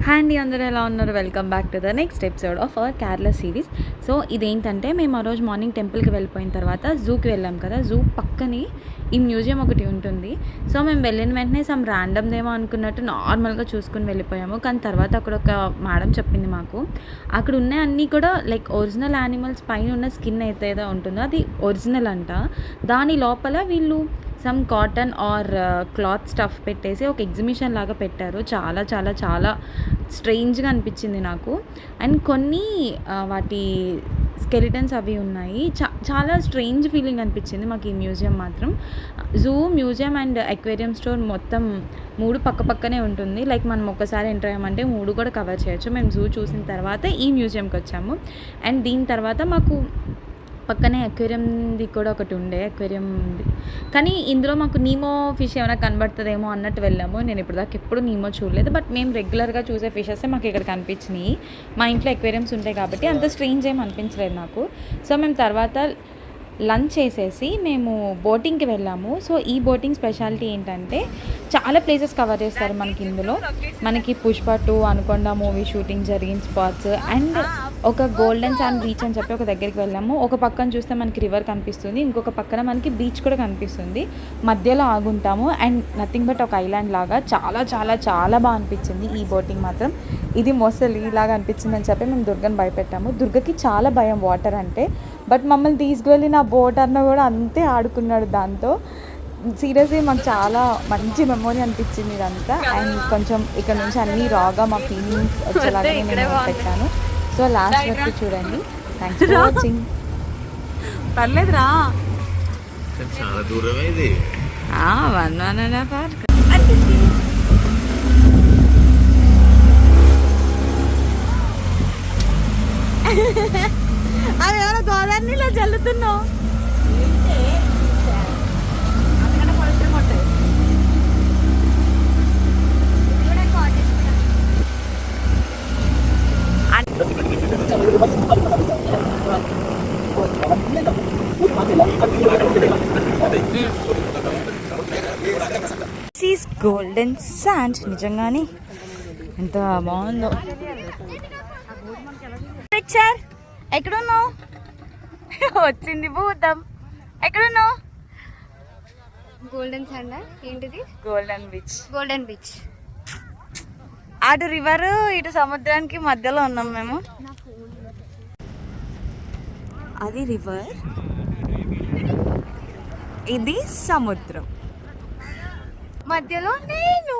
Hi అండి, అందరూ ఎలా ఉన్నారు? Welcome back to the next episode of our Kerala series. So ఇదేంటంటే మేము ఆ రోజు మార్నింగ్ టెంపుల్కి వెళ్ళిపోయిన తర్వాత జూకి వెళ్ళాం కదా. జూ పక్కనే ఈ మ్యూజియం ఒకటి ఉంటుంది. సో మేము వెళ్ళిన వెంటనే సమ్ ర్యాండమ్దేమో అనుకున్నట్టు నార్మల్గా చూసుకుని వెళ్ళిపోయాము. కానీ తర్వాత అక్కడ ఒక మేడం చెప్పింది మాకు, అక్కడ ఉన్న అన్నీ కూడా లైక్ ఒరిజినల్ యానిమల్స్ పైన ఉన్న స్కిన్ ఏదో ఉంటుందో అది ఒరిజినల్ అంట. దాని లోపల వీళ్ళు some cotton or cloth stuff పెట్టేసి ఒక ఎగ్జిబిషన్ లాగా పెట్టారు. చాలా చాలా చాలా స్ట్రేంజ్గా అనిపించింది నాకు. అండ్ కొన్ని వాటి స్కెలిటన్స్ అవి ఉన్నాయి. చాలా స్ట్రేంజ్ ఫీలింగ్ అనిపించింది మాకు ఈ మ్యూజియం మాత్రం. Zoo, museum and aquarium store మొత్తం 3 పక్కనే ఉంటుంది. లైక్ మనం ఒక్కసారి ఎంటర్ అయ్యామంటే 3 కూడా కవర్ చేయొచ్చు. మేము జూ చూసిన తర్వాత ఈ మ్యూజియంకి వచ్చాము. అండ్ దీని తర్వాత మాకు పక్కనే అక్వేరియంది కూడా ఒకటి ఉండే అక్వేరియంది, కానీ ఇందులో మాకు నీమో ఫిష్ ఏమైనా కనబడుతుందేమో అన్నట్టు వెళ్ళాము. నేను ఇప్పటిదాకా ఎప్పుడు నీమో చూడలేదు, బట్ మేము రెగ్యులర్గా చూసే ఫిషెస్ మాకు ఇక్కడ కనిపించినాయి. మా ఇంట్లో అక్వేరియంస్ ఉంటాయి కాబట్టి అంత స్ట్రేంజ్ ఏం అనిపించలేదు నాకు. సో మేము తర్వాత లంచ్ చేసేసి మేము బోటింగ్కి వెళ్ళాము. సో ఈ బోటింగ్ స్పెషాలిటీ ఏంటంటే చాలా ప్లేసెస్ కవర్ చేస్తారు మనకి ఇందులో. మనకి పుష్ప 2 అనుకొండ మూవీ షూటింగ్ జరిగిన స్పాట్స్ అండ్ ఒక గోల్డెన్ శాండ్ బీచ్ అని చెప్పి ఒక దగ్గరికి వెళ్ళాము. ఒక పక్కన చూస్తే మనకి రివర్ కనిపిస్తుంది, ఇంకొక పక్కన మనకి బీచ్ కూడా కనిపిస్తుంది. మధ్యలో ఆగుంటాము అండ్ నథింగ్ బట్ ఒక ఐలాండ్ లాగా చాలా చాలా చాలా బాగా అనిపించింది ఈ బోటింగ్ మాత్రం. ఇది మొసలి ఇలాగా అనిపించింది అని చెప్పి మేము దుర్గని భయపెట్టాము. దుర్గకి చాలా భయం వాటర్ అంటే, బట్ మమ్మల్ని తీసుకువెళ్ళి నా బోట్ అన్న కూడా అంతే ఆడుకున్నాడు దాంతో. సీరియస్లీ మాకు చాలా మంచి మెమొరీ అనిపించింది ఇదంతా. అండ్ కొంచెం ఇక్కడ నుంచి అన్నీ రాగా మా ఫీలింగ్స్ వచ్చేలాగా నేను పెట్టాను. సో లాస్ట్ వరకు చూడండి. Thanks for watching. పర్లేదురా, చాలా దూరమే ఇది. 1.5 hours. అవి ఏమైనా గోదావరి ఇలా చల్లుతున్నావు. గోల్డెన్ శాండ్ నిజంగానే ఎంత బాగుందో. పిక్చర్ ఎక్కడున్నావు? వచ్చింది భూతం. ఎక్కడున్నావు? గోల్డెన్ శాండ్ ఏంటిది? Golden beach. Golden beach. అటు రివర్ ఇటు సముద్రానికి మధ్యలో ఉన్నాం మేము. అది రివర్, ఇది సముద్రం, మధ్యలో నేను.